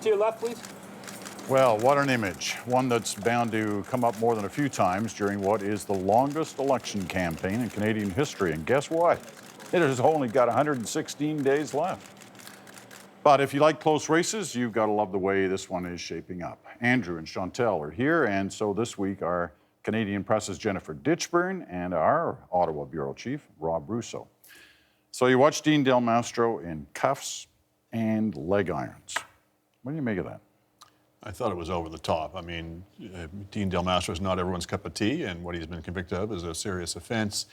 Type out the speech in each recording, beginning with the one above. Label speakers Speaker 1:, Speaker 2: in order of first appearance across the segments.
Speaker 1: to your left, please.
Speaker 2: Well, what an image. One that's bound to come up more than a few times during what is the longest election campaign in Canadian history. And guess what? It has only got 116 days left. But if you like close races, you've got to love the way this one is shaping up. Andrew and Chantal are here, and so this week our Canadian Press's Jennifer Ditchburn and our Ottawa Bureau Chief, Rob Russo. So you watched Dean Del Mastro in cuffs and leg irons. What do you make of that?
Speaker 3: I thought it was over the top. I mean, Dean Del Mastro is not everyone's cup of tea, and what he's been convicted of is a serious offense.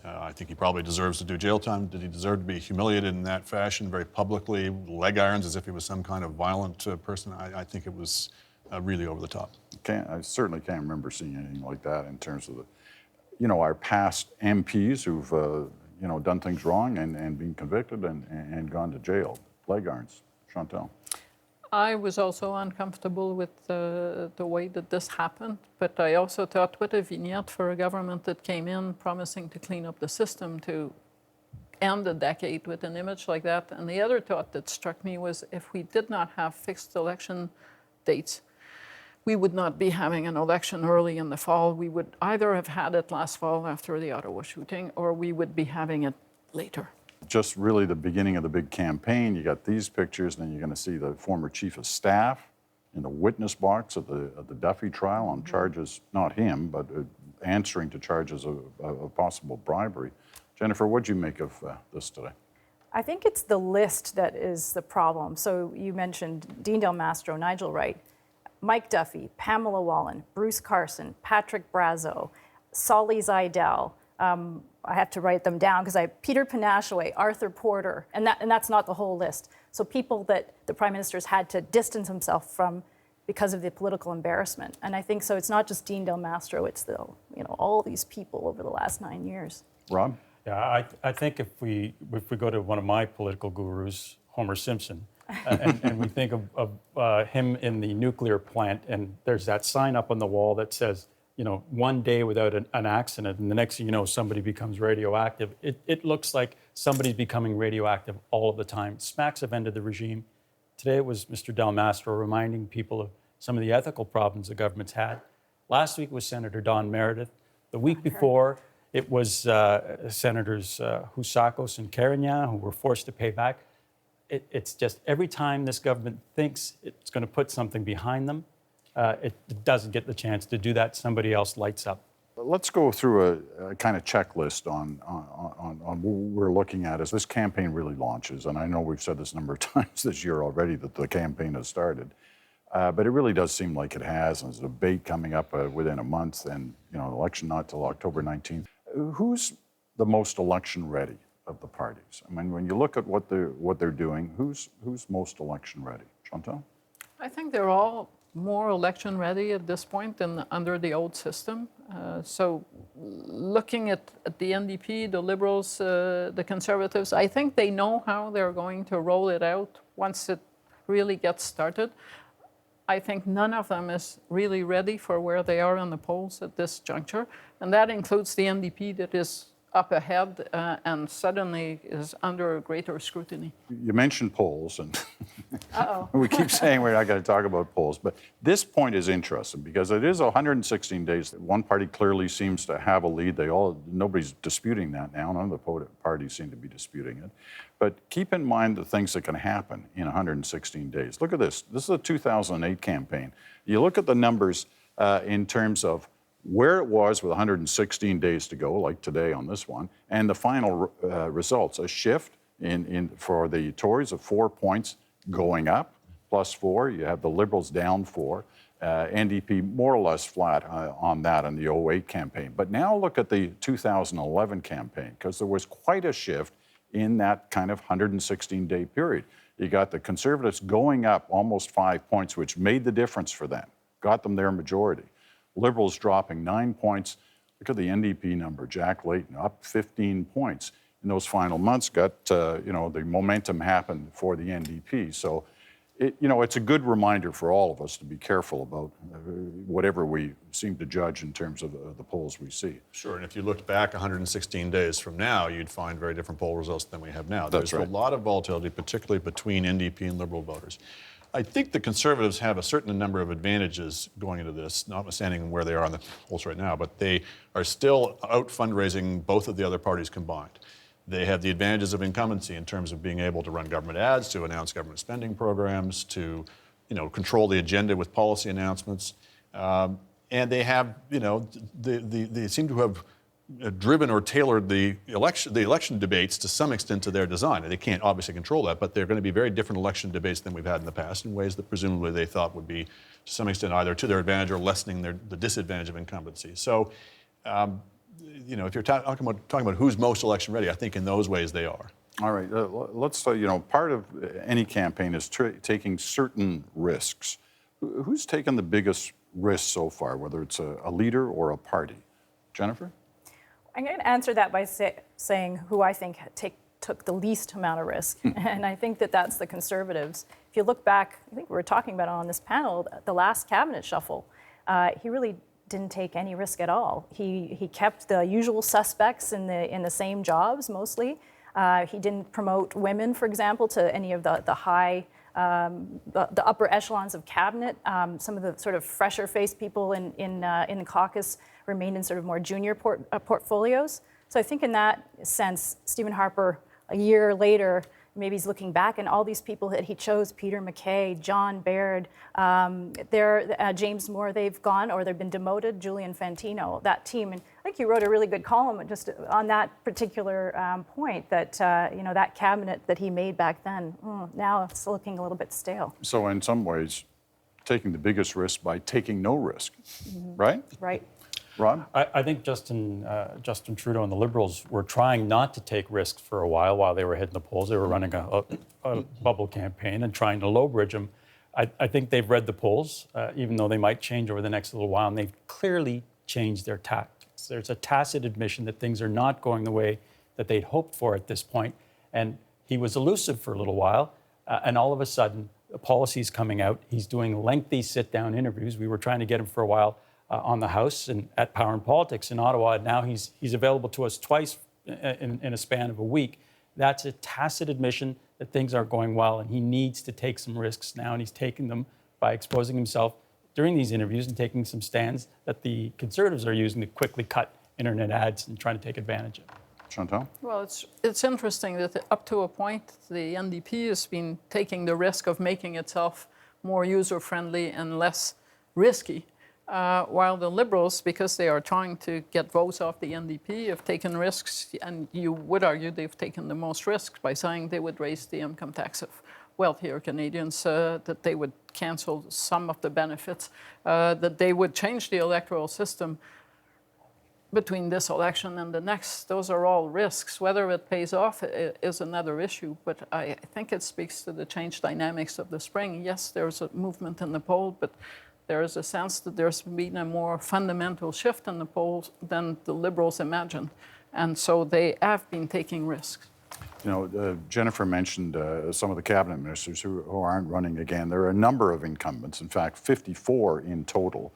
Speaker 3: I think he probably deserves to do jail time. Did he deserve to be humiliated in that fashion, very publicly, leg irons as if he was some kind of violent person? I think it was really over the top.
Speaker 2: I certainly can't remember seeing anything like that in terms of our past MPs who've done things wrong and been convicted and gone to jail. Leg irons. Chantal.
Speaker 4: I was also uncomfortable with the way that this happened, but I also thought what a vignette for a government that came in promising to clean up the system to end the decade with an image like that. And the other thought that struck me was if we did not have fixed election dates, we would not be having an election early in the fall. We would either have had it last fall after the Ottawa shooting, or we would be having it later.
Speaker 2: Just really the beginning of the big campaign. You got these pictures, and then you're going to see the former chief of staff in the witness box of the Duffy trial on charges, not him, but answering to charges of possible bribery. Jennifer, what'd you make of this today?
Speaker 5: I think it's the list that is the problem. So you mentioned Dean Del Mastro, Nigel Wright, Mike Duffy, Pamela Wallin, Bruce Carson, Patrick Brazo, Solly Zeidel. I have to write them down because Peter Panashaway, Arthur Porter, and that's not the whole list. So people that the Prime Minister's had to distance himself from because of the political embarrassment. And I think so. It's not just Dean Del Mastro; it's all these people over the last 9 years.
Speaker 2: Rob?
Speaker 6: Yeah, I think if we go to one of my political gurus, Homer Simpson, and we think of him in the nuclear plant, and there's that sign up on the wall that says, one day without an accident, and the next thing you know, somebody becomes radioactive. It looks like somebody's becoming radioactive all of the time. Smacks of end of the regime. Today it was Mr. Del Mastro reminding people of some of the ethical problems the government's had. Last week was Senator Don Meredith. The week before, it was Senators Housakos and Carignan who were forced to pay back. It's just every time this government thinks it's going to put something behind them, it doesn't get the chance to do that. Somebody else lights up.
Speaker 2: Let's go through a kind of checklist on what we're looking at as this campaign really launches. And I know we've said this a number of times this year already that the campaign has started. But it really does seem like it has. And there's a debate coming up within a month, and an election not till October 19th. Who's the most election ready of the parties? I mean, when you look at what they're doing, who's most election ready? Chantal?
Speaker 4: I think they're all more election ready at this point than under the old system. So looking at the NDP, the Liberals, the Conservatives, I think they know how they're going to roll it out once it really gets started. I think none of them is really ready for where they are in the polls at this juncture. And that includes the NDP that is up ahead and suddenly is under greater scrutiny.
Speaker 2: You mentioned polls, and we keep saying we're not going to talk about polls, but this point is interesting because it is 116 days. One party clearly seems to have a lead. Nobody's disputing that now. None of the parties seem to be disputing it. But keep in mind the things that can happen in 116 days. Look at this. This is a 2008 campaign. You look at the numbers in terms of where it was with 116 days to go, like today on this one, and the final results. A shift for the Tories of 4 points going up, +4. You have the Liberals down 4. NDP more or less flat on that in the 08 campaign. But now look at the 2011 campaign, because there was quite a shift in that kind of 116-day period. You got the Conservatives going up almost 5 points, which made the difference for them, got them their majority. Liberals dropping 9 points. Look at the NDP number. Jack Layton up 15 points in those final months. Got the momentum happened for the NDP. So, it's a good reminder for all of us to be careful about whatever we seem to judge in terms of the polls we see.
Speaker 3: Sure, and if you looked back 116 days from now, you'd find very different poll results than we have now.
Speaker 2: That's
Speaker 3: There's
Speaker 2: right.
Speaker 3: a lot of volatility, particularly between NDP and Liberal voters. I think the Conservatives have a certain number of advantages going into this, notwithstanding where they are on the polls right now, but they are still out fundraising both of the other parties combined. They have the advantages of incumbency in terms of being able to run government ads, to announce government spending programs, to control the agenda with policy announcements. And they have, they seem to have driven or tailored the election debates to some extent to their design. They can't obviously control that, but they're going to be very different election debates than we've had in the past in ways that presumably they thought would be to some extent either to their advantage or lessening the disadvantage of incumbency. So, if you're talking about who's most election ready, I think in those ways they are.
Speaker 2: All right, let's say, part of any campaign is taking certain risks. Who's taken the biggest risk so far, whether it's a leader or a party? Jennifer?
Speaker 5: I'm going to answer that by saying who I think took the least amount of risk, and I think that's the Conservatives. If you look back, I think we were talking about it on this panel, the last cabinet shuffle, he really didn't take any risk at all. He kept the usual suspects in the same jobs mostly. He didn't promote women, for example, to any of the high, the upper echelons of cabinet. Some of the sort of fresher-faced people in the caucus remained in sort of more junior portfolios. So I think in that sense, Stephen Harper, a year later, maybe he's looking back and all these people that he chose, Peter MacKay, John Baird, James Moore, they've gone or they've been demoted, Julian Fantino, that team. And I think you wrote a really good column just on that particular point that, that cabinet that he made back then, now it's looking a little bit stale.
Speaker 2: So in some ways, taking the biggest risk by taking no risk, right?
Speaker 5: Right.
Speaker 2: Ron?
Speaker 6: I think Justin Trudeau and the Liberals were trying not to take risks for a while they were hitting the polls. They were running a bubble campaign and trying to low-bridge them. I think they've read the polls, even though they might change over the next little while, and they've clearly changed their tactics. There's a tacit admission that things are not going the way that they'd hoped for at this point. And he was elusive for a little while, and all of a sudden, the policy's coming out. He's doing lengthy sit-down interviews. We were trying to get him for a while on the House and at Power and Politics in Ottawa. Now he's available to us twice in a span of a week. That's a tacit admission that things aren't going well, and he needs to take some risks now, and he's taking them by exposing himself during these interviews and taking some stands that the Conservatives are using to quickly cut internet ads and trying to take advantage of.
Speaker 2: Chantal?
Speaker 4: Well, it's interesting that up to a point, the NDP has been taking the risk of making itself more user-friendly and less risky. While the Liberals, because they are trying to get votes off the NDP, have taken risks, and you would argue they've taken the most risks by saying they would raise the income tax of wealthier Canadians, that they would cancel some of the benefits, that they would change the electoral system between this election and the next. Those are all risks. Whether it pays off is another issue, but I think it speaks to the changed dynamics of the spring. Yes, there's a movement in the poll, but there is a sense that there's been a more fundamental shift in the polls than the Liberals imagined. And so they have been taking risks.
Speaker 2: Jennifer mentioned some of the cabinet ministers who aren't running again. There are a number of incumbents, in fact, 54 in total,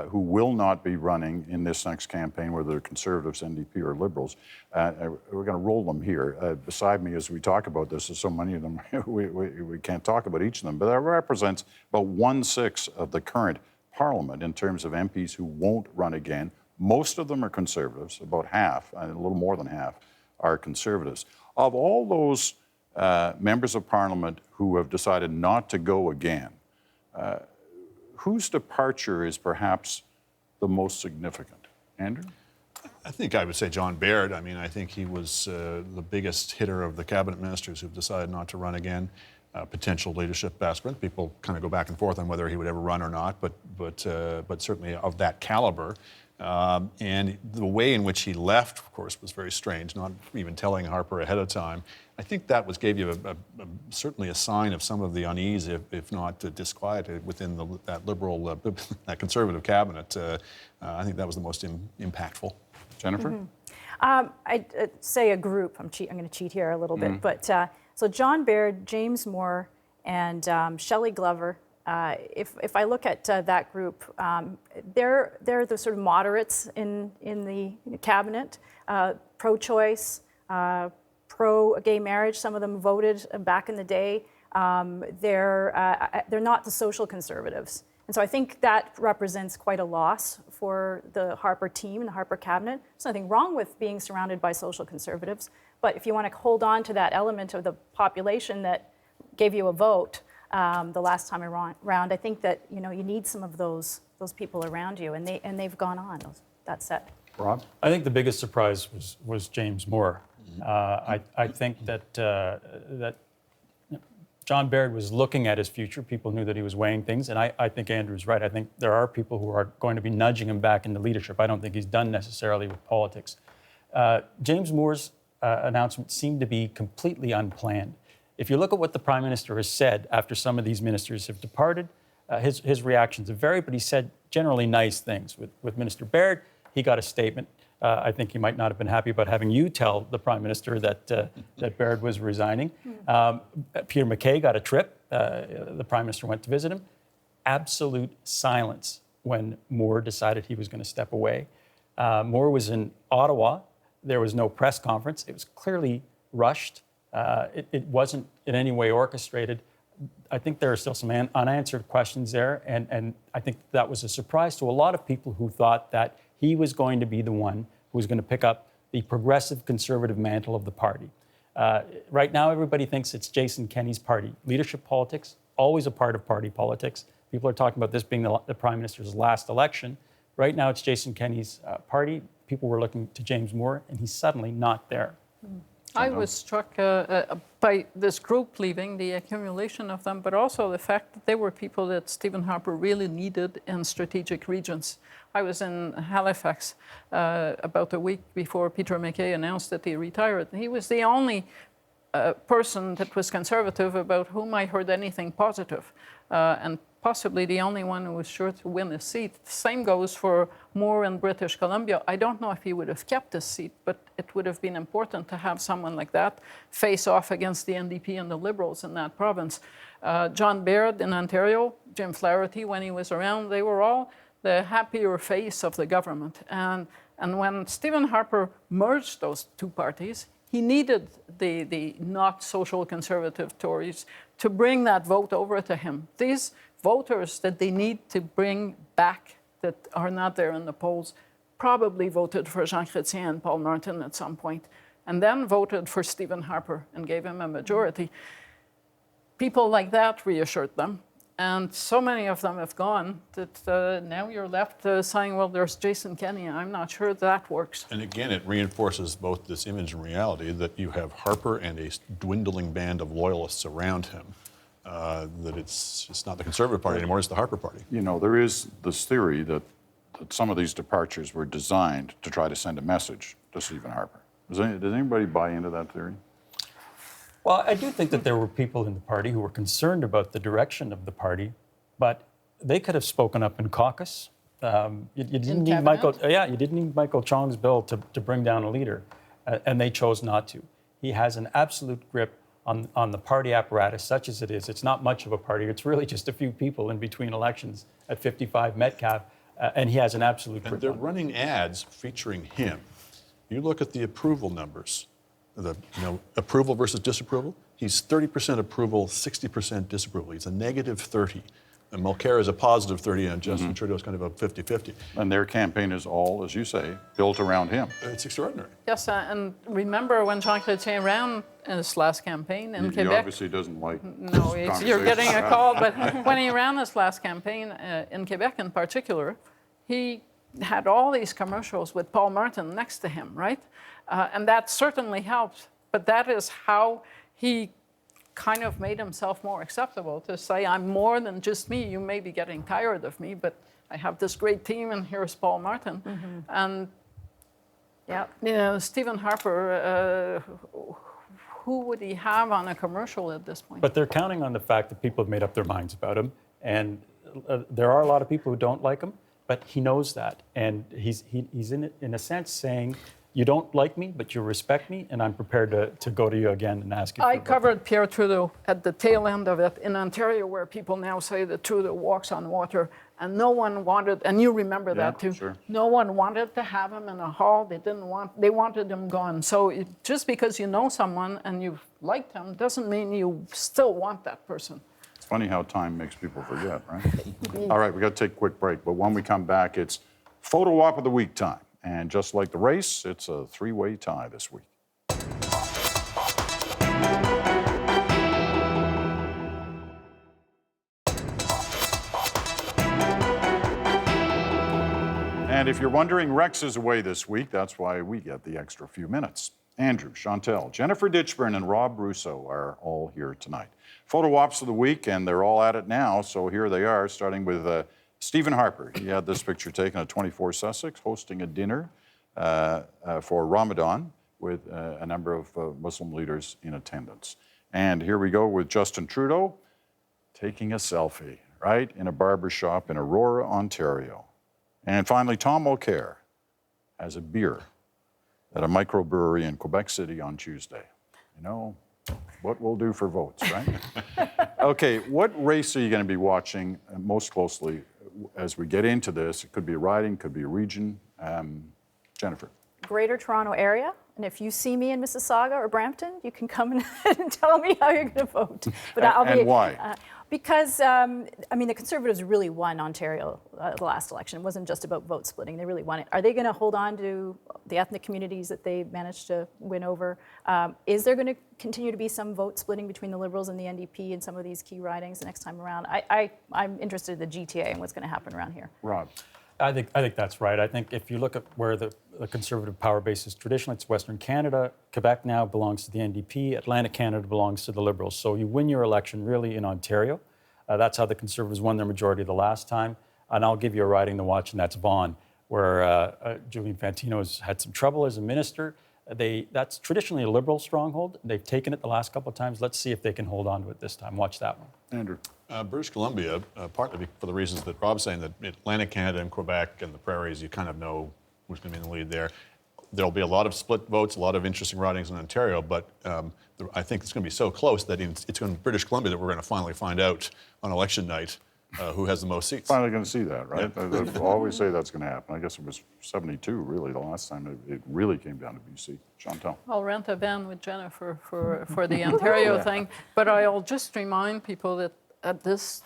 Speaker 2: who will not be running in this next campaign, whether they're Conservatives, NDP, or Liberals. We're going to roll them here. Beside me, as we talk about this, there's so many of them, we can't talk about each of them, but that represents about 1/6 of the current Parliament in terms of MPs who won't run again. Most of them are Conservatives, about half, a little more than half, are Conservatives. Of all those members of Parliament who have decided not to go again, whose departure is perhaps the most significant? Andrew?
Speaker 3: I think I would say John Baird. I mean, I think he was the biggest hitter of the cabinet ministers who've decided not to run again. Potential leadership aspirant. People kind of go back and forth on whether he would ever run or not, but certainly of that caliber. And the way in which he left, of course, was very strange, not even telling Harper ahead of time. I think that gave you certainly a sign of some of the unease, if not disquiet, within that Liberal, that Conservative cabinet. I think that was the most impactful.
Speaker 2: Jennifer?
Speaker 5: Mm-hmm. I'd say a group. I'm going to cheat here a little bit. But so John Baird, James Moore, and Shelley Glover. If I look at that group, they're the sort of moderates in the cabinet, pro-choice, pro-gay marriage. Some of them voted back in the day. They're not the social conservatives. And so I think that represents quite a loss for the Harper team and the Harper cabinet. There's nothing wrong with being surrounded by social conservatives, but if you want to hold on to that element of the population that gave you a vote the last time around, I think that you need some of those people around you, and they've gone on. That said,
Speaker 2: Rob?
Speaker 6: I think the biggest surprise was James Moore. I think that John Baird was looking at his future. People knew that he was weighing things, and I think Andrew's right. I think there are people who are going to be nudging him back into leadership. I don't think he's done necessarily with politics. James Moore's announcement seemed to be completely unplanned. If you look at what the Prime Minister has said after some of these ministers have departed, his reactions have varied, but he said generally nice things. With Minister Baird, he got a statement. I think he might not have been happy about having you tell the Prime Minister that Baird was resigning. Peter MacKay got a trip. The Prime Minister went to visit him. Absolute silence when Moore decided he was going to step away. Moore was in Ottawa. There was no press conference. It was clearly rushed. It wasn't in any way orchestrated. I think there are still some unanswered questions there, and I think that was a surprise to a lot of people who thought that he was going to be the one who was going to pick up the progressive conservative mantle of the party. Right now, everybody thinks it's Jason Kenney's party. Leadership politics, always a part of party politics. People are talking about this being the Prime Minister's last election. Right now, it's Jason Kenney's party. People were looking to James Moore, and he's suddenly not there.
Speaker 4: I was struck by this group leaving, the accumulation of them, but also the fact that they were people that Stephen Harper really needed in strategic regions. I was in Halifax about a week before Peter MacKay announced that he retired. He was the only person that was conservative about whom I heard anything positive, and possibly the only one who was sure to win a seat. The same goes for Moore in British Columbia. I don't know if he would have kept his seat, but it would have been important to have someone like that face off against the NDP and the Liberals in that province. John Baird in Ontario, Jim Flaherty, when he was around, they were all the happier face of the government. And when Stephen Harper merged those two parties, he needed the not social conservative Tories to bring that vote over to him. These voters that they need to bring back that are not there in the polls probably voted for Jean Chrétien and Paul Martin at some point, and then voted for Stephen Harper and gave him a majority. People like that reassured them. And so many of them have gone that now you're left saying, well, there's Jason Kenney. I'm not sure that works.
Speaker 3: And again, it reinforces both this image and reality that you have Harper and a dwindling band of loyalists around him. That it's not the Conservative Party anymore, it's the Harper Party.
Speaker 2: You know, there is this theory that some of these departures were designed to try to send a message to Stephen Harper. Does anybody buy into that theory?
Speaker 6: Well, I do think that there were people in the party who were concerned about the direction of the party, but they could have spoken up in caucus. You didn't need you didn't need Michael Chong's bill to bring down a leader, and they chose not to. He has an absolute grip on the party apparatus, such as it is. It's not much of a party. It's really just a few people in between elections at 55 Metcalfe, and he has an absolute grip.
Speaker 3: And they're running ads featuring him. You look at the approval numbers. Approval versus disapproval. He's 30% approval, 60% disapproval. He's a negative 30. And Mulcair is a positive 30, and Justin Trudeau's kind of a 50-50.
Speaker 2: And their campaign is all, as you say, built around him.
Speaker 3: It's extraordinary.
Speaker 4: Yes, and remember when Jean Chrétien ran in his last campaign in Quebec?
Speaker 2: He obviously doesn't like
Speaker 4: No, you're getting a call, but when he ran his last campaign in Quebec in particular, he had all these commercials with Paul Martin next to him, right? And that certainly helped, but that is how he kind of made himself more acceptable, to say, I'm more than just me. You may be getting tired of me, but I have this great team, and here's Paul Martin. And Stephen Harper, who would he have on a commercial at this point?
Speaker 6: But they're counting on the fact that people have made up their minds about him, and there are a lot of people who don't like him, but he knows that, and he's in a sense saying, you don't like me, but you respect me, and I'm prepared to go to you again and ask you for a vote.
Speaker 4: I covered Pierre Trudeau at the tail end of it in Ontario, where people now say that Trudeau walks on water. and no one wanted, and you remember that too.
Speaker 2: Sure.
Speaker 4: No one wanted to have him in a hall. They wanted him gone. So just because you know someone and you liked him doesn't mean you still want that person.
Speaker 2: It's funny how time makes people forget, right? All right, we got to take a quick break, but when we come back, it's photo op of the week time. And just like the race, it's a three-way tie this week. And if you're wondering, Rex is away this week. That's why we get the extra few minutes. Andrew, Chantal, Jennifer Ditchburn, and Rob Russo are all here tonight. Photo ops of the week, and they're all at it now, so here they are, starting with Stephen Harper. He had this picture taken at 24 Sussex, hosting a dinner for Ramadan with a number of Muslim leaders in attendance. And here we go with Justin Trudeau taking a selfie, right, in a barber shop in Aurora, Ontario. And finally, Tom O'Care has a beer at a microbrewery in Quebec City on Tuesday. You know, what we'll do for votes, right? Okay, what race are you going to be watching most closely as we get into this? It could be a riding, could be a region. Jennifer.
Speaker 5: Greater Toronto area. And if you see me in Mississauga or Brampton, you can come and tell me how you're going to vote. But
Speaker 2: and why?
Speaker 5: Because, I mean, the Conservatives really won Ontario the last election. It wasn't just about vote splitting. They really won it. Are they going to hold on to the ethnic communities that they managed to win over? Is there going to continue to be some vote splitting between the Liberals and the NDP in some of these key ridings the next time around? I'm interested in the GTA and what's going to happen around here.
Speaker 2: Rob.
Speaker 6: I think that's right. I think if you look at where the Conservative power base is traditionally, it's Western Canada. Quebec now belongs to the NDP. Atlantic Canada belongs to the Liberals. So you win your election really in Ontario. That's how the Conservatives won their majority the last time. And I'll give you a riding to watch, and that's Vaughan, where Julian Fantino has had some trouble as a minister. That's traditionally a Liberal stronghold. They've taken it the last couple of times. Let's see if they can hold on to it this time. Watch that one.
Speaker 2: Andrew.
Speaker 3: British Columbia, partly for the reasons that Rob's saying, that Atlantic Canada and Quebec and the prairies, you kind of know who's going to be in the lead there. There'll be a lot of split votes, a lot of interesting ridings in Ontario, but I think it's going to be so close that it's in British Columbia that we're going to finally find out on election night who has the most seats.
Speaker 2: Finally going to see that, right? Yeah. I always say that's going to happen. I guess it was 72, really, the last time it really came down to BC. Chantal.
Speaker 4: I'll rent a van with Jennifer for the Ontario thing, but I'll just remind people that at this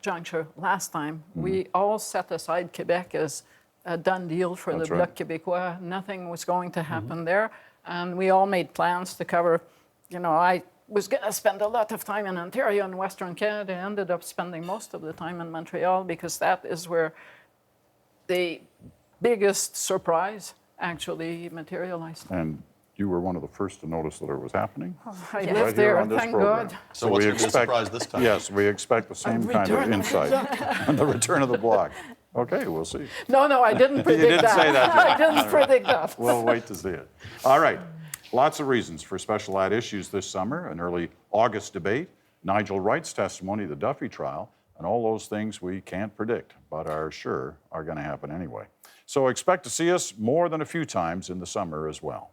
Speaker 4: juncture last time, we all set aside Quebec as a done deal for the Bloc Québécois. Nothing was going to happen there. And we all made plans to cover, you know, I was going to spend a lot of time in Ontario and Western Canada. I ended up spending most of the time in Montreal because that is where the biggest surprise actually materialized.
Speaker 2: And you were one of the first to notice that it was happening.
Speaker 4: I lived there, thank God.
Speaker 3: So what's going to be the surprise this time?
Speaker 2: Yes, we expect the same kind of insight on the return of the Bloc. Okay, we'll see.
Speaker 4: No, I didn't predict
Speaker 2: You didn't say that.
Speaker 4: I didn't predict that.
Speaker 2: We'll wait to see it. All right. Lots of reasons for special ad issues this summer, an early August debate, Nigel Wright's testimony, the Duffy trial, and all those things we can't predict, but are sure are going to happen anyway. So expect to see us more than a few times in the summer as well.